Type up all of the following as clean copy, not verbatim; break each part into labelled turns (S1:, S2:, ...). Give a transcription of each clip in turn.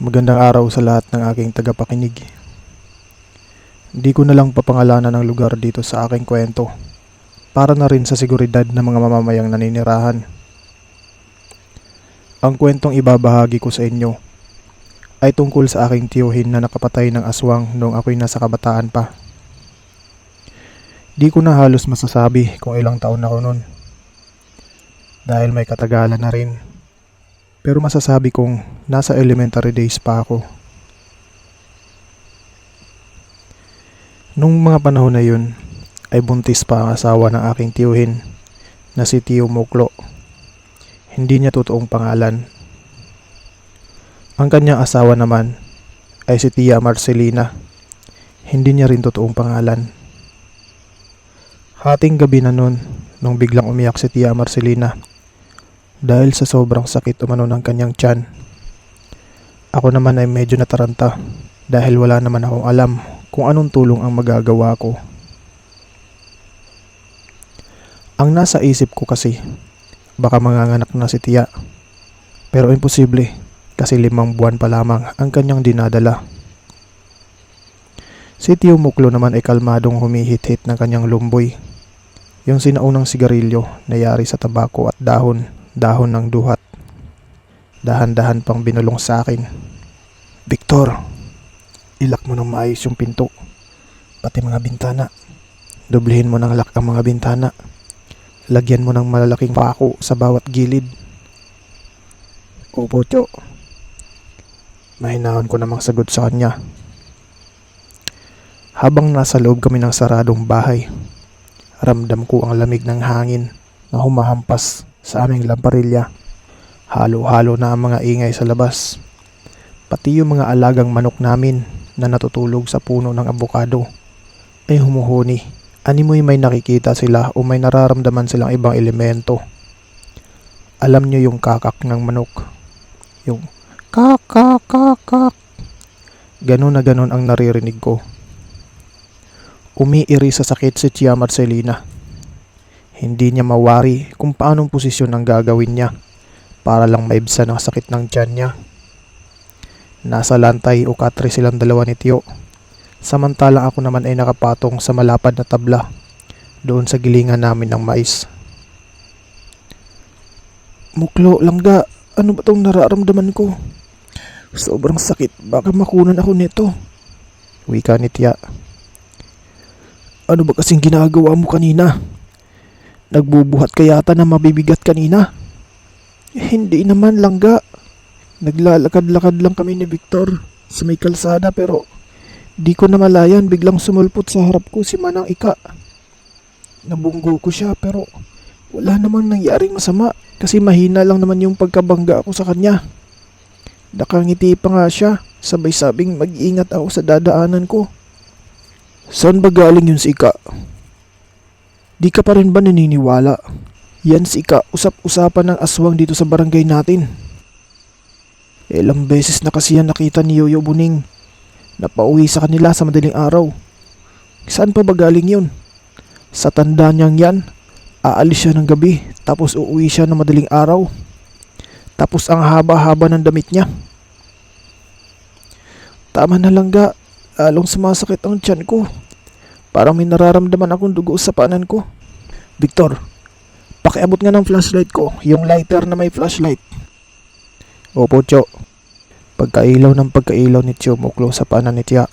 S1: Magandang araw sa lahat ng aking tagapakinig. Hindi ko na lang papangalanan ng lugar dito sa aking kwento para na rin sa seguridad ng mga mamamayang naninirahan. Ang kwentong ibabahagi ko sa inyo ay tungkol sa aking tiyuhin na nakapatay ng aswang noong ako'y nasa kabataan pa. Di ko na halos masasabi kung ilang taon ako noon dahil may katagalan na rin. Pero masasabi kong nasa elementary days pa ako. Nung mga panahon na yun, ay buntis pa ang asawa ng aking tiyuhin na si Tio Muklo. Hindi niya totoong pangalan. Ang kanyang asawa naman ay si Tia Marcelina. Hindi niya rin totoong pangalan. Hating gabi na nun, nung biglang umiyak si Tia Marcelina dahil sa sobrang sakit umano ng kanyang tiyan. Ako naman ay medyo nataranta dahil wala naman akong alam kung anong tulong ang magagawa ko. Ang nasa isip ko kasi, baka manganganak na si Tia. Pero imposible kasi 5 buwan pa lamang ang kanyang dinadala. Si Tio Muklo naman ay kalmadong humihit-hit ng kanyang lumboy. Yung sinaunang sigarilyo na yari sa tabako at dahon ng duhat. Dahan-dahan pang binulong sa akin. Victor, ilak mo ng maayos yung pinto, pati mga bintana. Doblehin mo ng lock ang mga bintana. Lagyan mo ng malalaking pako sa bawat gilid. Opo, Tio. Mahinahon ko namang sagot sa kanya. Habang nasa loob kami ng saradong bahay, ramdam ko ang lamig ng hangin na humahampas sa aming lamparilla. Halo-halo na ang mga ingay sa labas. Pati yung mga alagang manok namin na natutulog sa puno ng abukado ay humuhuni. Animoy may nakikita sila o may nararamdaman silang ibang elemento. Alam nyo yung kakak ng manok. Yung kak kak kak kak. Ganon na ganon ang naririnig ko. Umiiri sa sakit si Tia Marcelina. Hindi niya mawari kung paanong posisyon ang gagawin niya para lang maibsan ang sakit ng tiyan niya. Nasa lantay o katre silang dalawa ni Tio. Samantalang ako naman ay nakapatong sa malapad na tabla doon sa gilingan namin ng mais. Muklo, langga, ano ba tong nararamdaman ko? Sobrang sakit, baka makunan ako nito. Wika ni Tia. Ano ba kasing ginagawa mo kanina? Nagbubuhat ka yata na mabibigat kanina. Hindi naman, langga. Naglalakad-lakad lang kami ni Victor sa may kalsada pero di ko namalayan biglang sumulpot sa harap ko si Manang Ika. Nabunggo ko siya pero wala namang nangyaring masama kasi mahina lang naman yung pagkabangga ko sa kanya. Nakangiti pa nga siya, sabay sabing mag-iingat ako sa dadaanan ko. Saan ba galing yun si Ika? Di ka pa rin ba naniniwala? Yan si Ika, usap-usapan ng aswang dito sa barangay natin. Ilang beses na kasi yan nakita ni Yoyo Buning. Napauwi sa kanila sa madaling araw. Saan pa ba galing yun? Sa tanda niyang yan, aalis siya ng gabi tapos uuwi siya ng madaling araw. Tapos ang haba-haba ng damit niya. Tama na, langga, lalong sumasakit ang tiyan ko. Parang may nararamdaman akong dugo sa paanan ko. Victor, pakiabot nga ng flashlight ko, yung lighter na may flashlight. Opo, Tio. Pagkailaw ng pagkailaw ni Tio Muklo sa paanan ni Tia,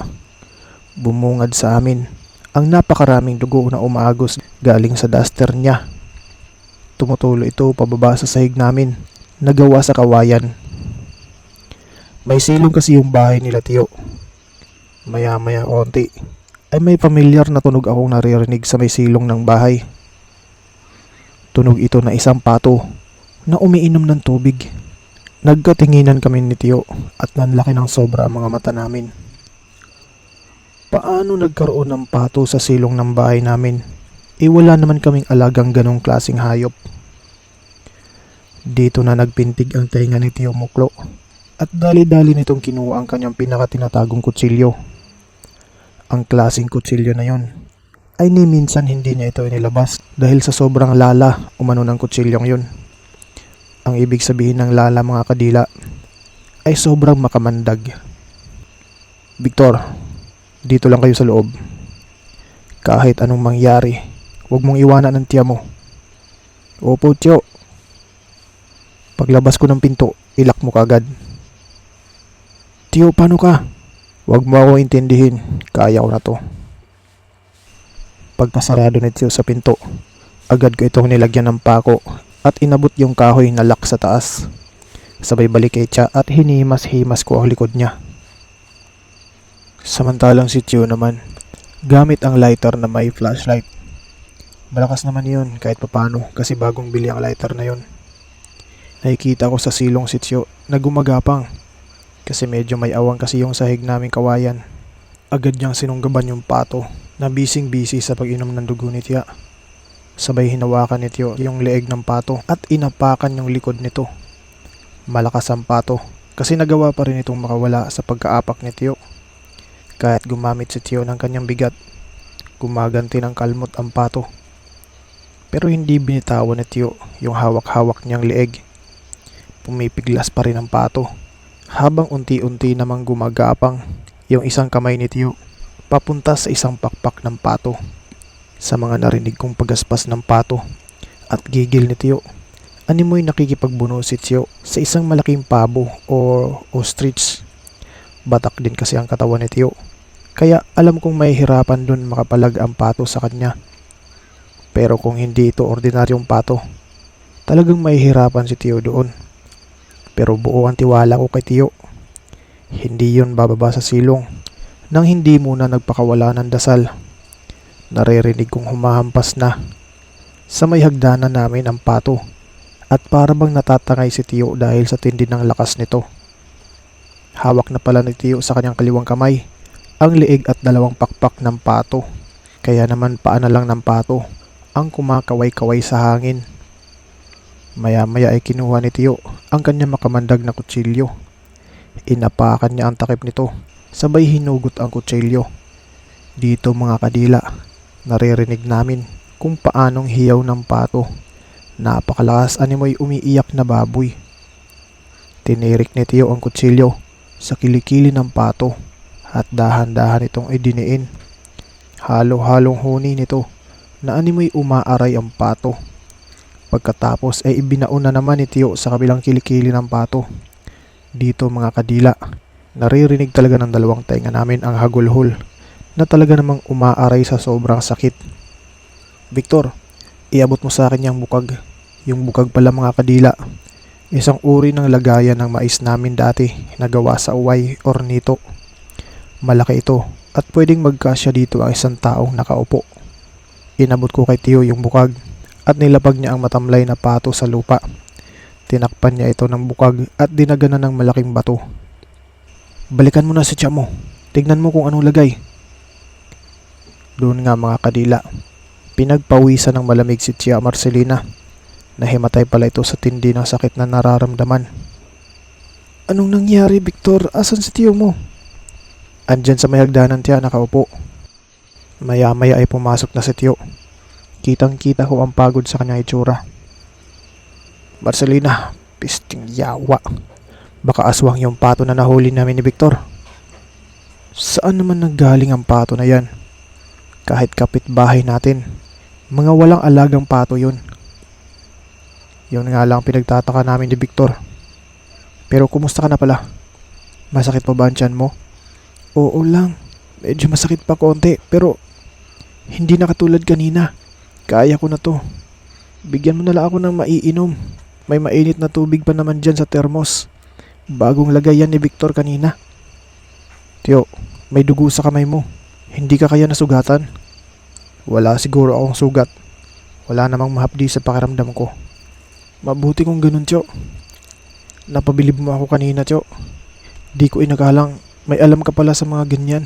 S1: bumungad sa amin ang napakaraming dugo na umaagos galing sa duster niya. Tumutulo ito pababa sa sahig namin, nagawa sa kawayan. May silong kasi yung bahay nila, Tio. Maya-maya konti ay may pamilyar na tunog akong naririnig sa may silong ng bahay. Tunog ito na isang pato na umiinom ng tubig. Nagkatinginan kami ni Tio at nanlaki ng sobra ang mga mata namin. Paano nagkaroon ng pato sa silong ng bahay namin? Wala naman kaming alagang ganong klaseng hayop. Dito na nagpintig ang tainga ni Tio Muklo at dali-dali nitong kinuha ang kanyang pinakatinatagong kutsilyo. Ang klaseng kutsilyo na yon ay ni minsan hindi niya ito inilabas dahil sa sobrang lala umano ng kutsilyong yun. Ang ibig sabihin ng lala, mga kadila, ay sobrang makamandag. Victor, dito lang kayo sa loob. Kahit anong mangyari, huwag mong iwanan ang tiya mo. Opo, tiyo. Paglabas ko ng pinto, ilak mo kagad. Tiyo, paano ka? Huwag mo ako intindihin, kaya ko na to. Pagkasarado ni tiyo sa pinto, agad ko itong nilagyan ng pako at inabot yung kahoy na lock sa taas. Sabay balik kay tiya at hinihimas-himas ko ang likod niya. Samantalang si tiyo naman, gamit ang lighter na may flashlight. Malakas naman yun kahit papano kasi bagong bili ang lighter na yun. Nakikita ko sa silong si tiyo na gumagapang kasi medyo may awang kasi yung sahig naming kawayan. Agad niyang sinunggaban yung pato na bising-busy sa pag-inom ng dugo ni tiya. Sabay hinawakan ni tiyo yung leeg ng pato at inapakan yung likod nito. Malakas ang pato kasi nagawa pa rin itong makawala sa pagkaapak ni tiyo. Kahit gumamit si tiyo ng kanyang bigat, gumaganti ng kalmot ang pato. Pero hindi binitawan ni tiyo yung hawak-hawak niyang leeg. Pumipiglas pa rin ang pato habang unti-unti namang gumagapang yung isang kamay ni tiyo papunta sa isang pakpak ng pato. Sa mga narinig kong pagaspas ng pato at gigil ni tiyo, animoy nakikipagbuno si tiyo sa isang malaking pabo o ostrich. Batak din kasi ang katawan ni tiyo, kaya alam kong may hirapan dun makapalag ang pato sa kanya. Pero kung hindi ito ordinaryong pato, talagang may hirapan si tiyo doon. Pero buo ang tiwala ko kay tiyo. Hindi yun bababa sa silong nang hindi muna nagpakawala ng dasal. Naririnig kong humahampas na sa may hagdanan namin ang pato at para bang natatangay si tiyo dahil sa tindi ng lakas nito. Hawak na pala ni tiyo sa kanyang kaliwang kamay ang leeg at dalawang pakpak ng pato. Kaya naman paa na lang ng pato ang kumakaway-kaway sa hangin. Maya-maya ay kinuha ni tiyo ang kanyang makamandag na kutsilyo. Inapakan niya ang takip nito, sabay hinugot ang kutsilyo. Dito mga kadila, naririnig namin kung paanong hiyaw ng pato. Napakalakas animoy umiiyak na baboy. Tinirik ni tiyo ang kutsilyo sa kilikili ng pato at dahan-dahan itong idiniin. Halo-halong huni nito na animoy umaaray ang pato. Pagkatapos ay ibinaon na naman ni tiyo sa kabilang kilikili ng pato. Dito mga kadila, naririnig talaga ng dalawang tainga namin ang hagulhol na talaga namang umaaray sa sobrang sakit. Victor, iabot mo sa akin yung bukag. Yung bukag pala mga kadila, isang uri ng lagayan ng mais namin dati na gawa sa uway or nito. Malaki ito at pwedeng magkasya dito ang isang taong nakaupo. Inabot ko kay tiyo yung bukag at nilapag niya ang matamlay na pato sa lupa. Tinakpan niya ito ng bukag at dinaganan ng malaking bato. Balikan mo na si tiya mo. Tignan mo kung anong lagay. Doon nga mga kadila, pinagpawisan ng malamig si tiya Marcelina. Nahimatay pala ito sa tindi ng sakit na nararamdaman. Anong nangyari, Victor? Asan si tiyo mo? Andyan sa may hagdanan tiya, nakaupo. Maya-maya ay pumasok na si tiyo. Kitang-kita ko ang pagod sa kanyang itsura. Marcelina, pisting yawa. Baka aswang yung pato na nahuli namin ni Victor. Saan naman nanggaling ang pato na yan? Kahit kapitbahay natin, mga walang alagang pato yun. Yun nga lang pinagtataka namin ni Victor. Pero kumusta ka na pala? Masakit pa ba ang tiyan mo? Oo lang, medyo masakit pa konti pero hindi na katulad kanina. Kaya ko na to. Bigyan mo na lang ako ng maiinom. May mainit na tubig pa naman dyan sa termos. Bagong lagay yan ni Victor kanina. Tiyo, may dugo sa kamay mo. Hindi ka kaya nasugatan? Wala siguro akong sugat. Wala namang mahapdi sa pakiramdam ko. Mabuti kung ganun, Tiyo. Napabilib mo ako kanina, Tiyo. Di ko inakalang may alam ka pala sa mga ganyan.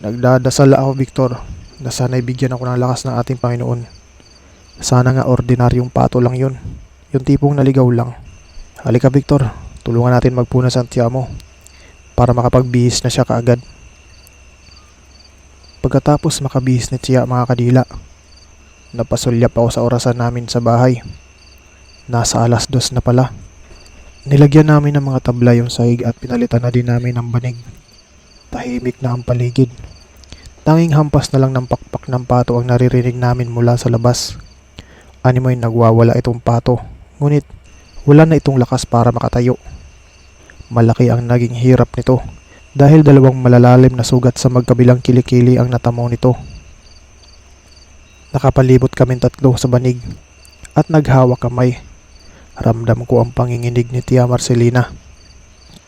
S1: Nagdadasal ako, Victor, na sana'y bigyan ako ng lakas ng ating Panginoon. Sana nga ordinaryong pato lang yun. Yung tipong naligaw lang. Halika, Victor. Tulungan natin magpunas ang tiya mo para makapagbihis na siya kaagad. Pagkatapos makabihis ni tiya mga kadila, napasulyap ako sa orasan namin sa bahay. Nasa 2:00 na pala. Nilagyan namin ng mga tabla yung sahig at pinalitan na din namin ng banig. Tahimik na ang paligid. Tanging hampas na lang ng pakpak ng pato ang naririnig namin mula sa labas. Animoy nagwawala itong pato, ngunit wala na itong lakas para makatayo. Malaki ang naging hirap nito dahil dalawang malalalim na sugat sa magkabilang kilikili ang natamo nito. Nakapalibot kaming tatlo sa banig at naghawak kamay. Ramdam ko ang panginginig ni Tia Marcelina.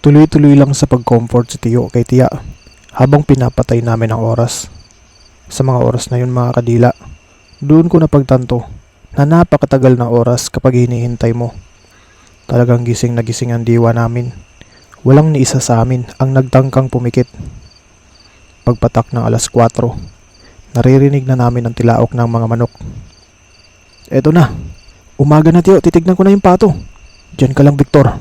S1: Tuloy-tuloy lang sa pag-comfort si Tio kay Tia habang pinapatay namin ang oras. Sa mga oras na yun mga kadila, doon ko napagtanto na napakatagal na oras kapag hinihintay mo. Talagang gising na gising ang diwa namin. Walang ni isa sa amin ang nagtangkang pumikit. Pagpatak ng alas 4, naririnig na namin ang tilaok ng mga manok. Eto na, umaga na Tio, titignan ko na yung pato. Diyan ka lang Victor.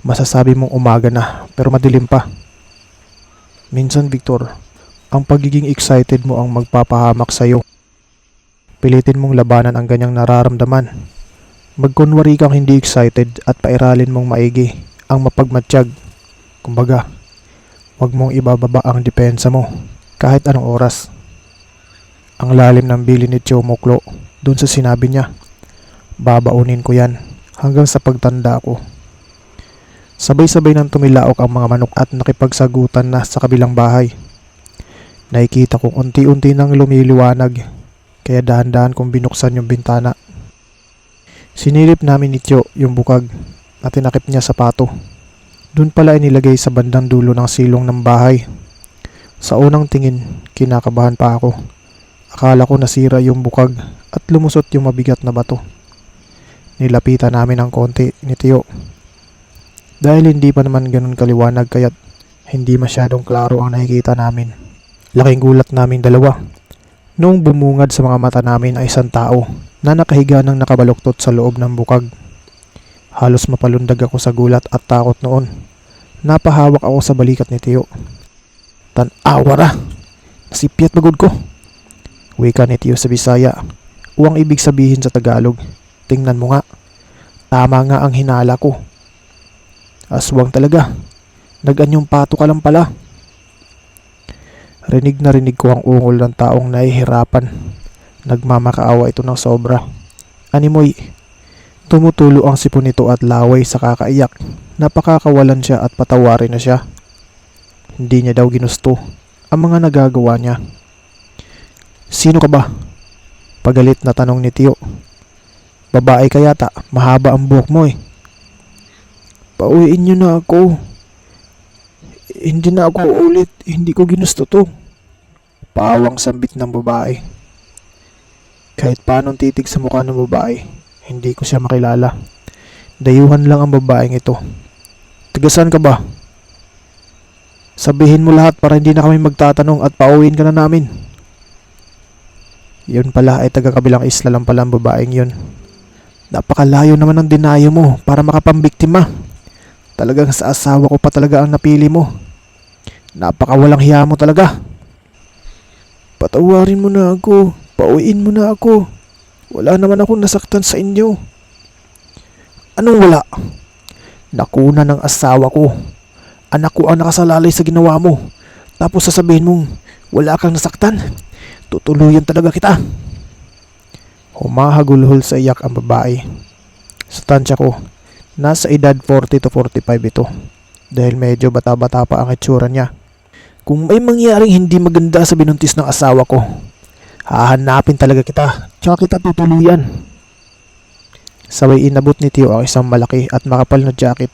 S1: Masasabi mong umaga na pero madilim pa. Minsan Victor, ang pagiging excited mo ang magpapahamak sa'yo. Pilitin mong labanan ang ganyang nararamdaman. Magkunwari kang hindi excited at pairalin mong maigi ang mapagmatsyag. Kumbaga, huwag mong ibababa ang depensa mo kahit anong oras. Ang lalim ng bili ni Tio Moklo dun sa sinabi niya. Babaunin ko yan hanggang sa pagtanda ko. Sabay-sabay nang tumilaok ang mga manok at nakipagsagutan na sa kabilang bahay. Nakikita kong unti-unti nang lumiliwanag, kaya dahan-dahan kong binuksan yung bintana. Sinilip namin ni Tio yung bukag at tinakip niya sa pato. Doon pala inilagay sa bandang dulo ng silong ng bahay. Sa unang tingin, kinakabahan pa ako. Akala ko nasira yung bukag at lumusot yung mabigat na bato. Nilapitan namin ng konti ni Tio. Dahil hindi pa naman ganun kaliwanag kaya't hindi masyadong klaro ang nakikita namin. Laking gulat namin dalawa noong bumungad sa mga mata namin ay isang tao na nakahiga ng nakabaluktot sa loob ng bukag. Halos mapalundag ako sa gulat at takot noon. Napahawak ako sa balikat ni Tio. Tan-awa ra! Nasipyat bagod ko! Wika ni Tio sa Bisaya. Uwang ibig sabihin sa Tagalog. Tingnan mo nga. Tama nga ang hinala ko. Aswang talaga. Nag-anyong pato ka lang pala. Rinig na rinig ko ang ungol ng taong nahihirapan. Nagmamakaawa ito ng sobra. Animoy, tumutulo ang sipon nito at laway sa kakaiyak. Napakakawalan siya at patawarin na siya. Hindi niya daw ginusto ang mga nagagawa niya. Sino ka ba? Pagalit na tanong ni Tio. Babae ka yata, mahaba ang buhok mo eh. Pauwiin niyo na ako. Hindi na ako ulit, hindi ko ginusto to. Pawang sambit ng babae. Kahit paanong titig sa mukha ng babae, hindi ko siya makilala. Dayuhan lang ang babaeng ito. Tigasan ka ba? Sabihin mo lahat para hindi na kami magtatanong at pauwiin ka na namin. Yun pala ay taga-kabilang isla lang pala ang babaeng yun. Napakalayo naman ang dinayo mo para makapambiktima. Talagang sa asawa ko pa talaga ang napili mo. Napakawalang hiya mo talaga. Patawarin mo na ako. Pauwiin mo na ako. Wala naman akong nasaktan sa inyo. Anong wala? Nakuna ng asawa ko. Anak ko ang nakasalalay sa ginawa mo. Tapos sasabihin mong wala kang nasaktan. Tutuluyan talaga kita. Humahagulhol sa iyak ang babae. Sa tansya ko, nasa edad 40 to 45 ito. Dahil medyo bata-bata pa ang itsura niya. Kung may mangyaring hindi maganda sa binuntis ng asawa ko, hahanapin talaga kita. Tsaka kita tutuluyan. Sabay inabot ni Tio ang isang malaki at makapal na jacket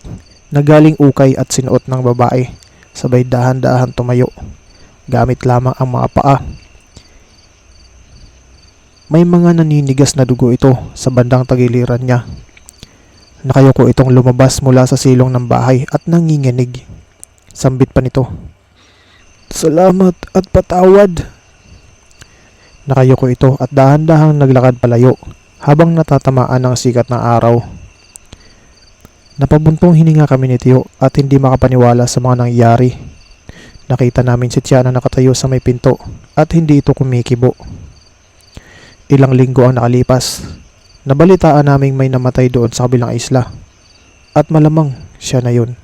S1: na galing ukay at sinuot ng babae. Sabay dahan-dahan tumayo. Gamit lamang ang mga paa. May mga naninigas na dugo ito sa bandang tagiliran niya. Nakayuko itong lumabas mula sa silong ng bahay at nanginginig. Sambit pa nito. Salamat at patawad. Nakayuko ito at dahan-dahang naglakad palayo habang natatamaan ng sikat ng araw. Napabuntong hininga kami ni Tio at hindi makapaniwala sa mga nangyari. Nakita namin si Tia na nakatayo sa may pinto at hindi ito kumikibo. Ilang linggo ang nakalipas. Nabalitaan naming may namatay doon sa kabilang isla. At malamang siya na yun.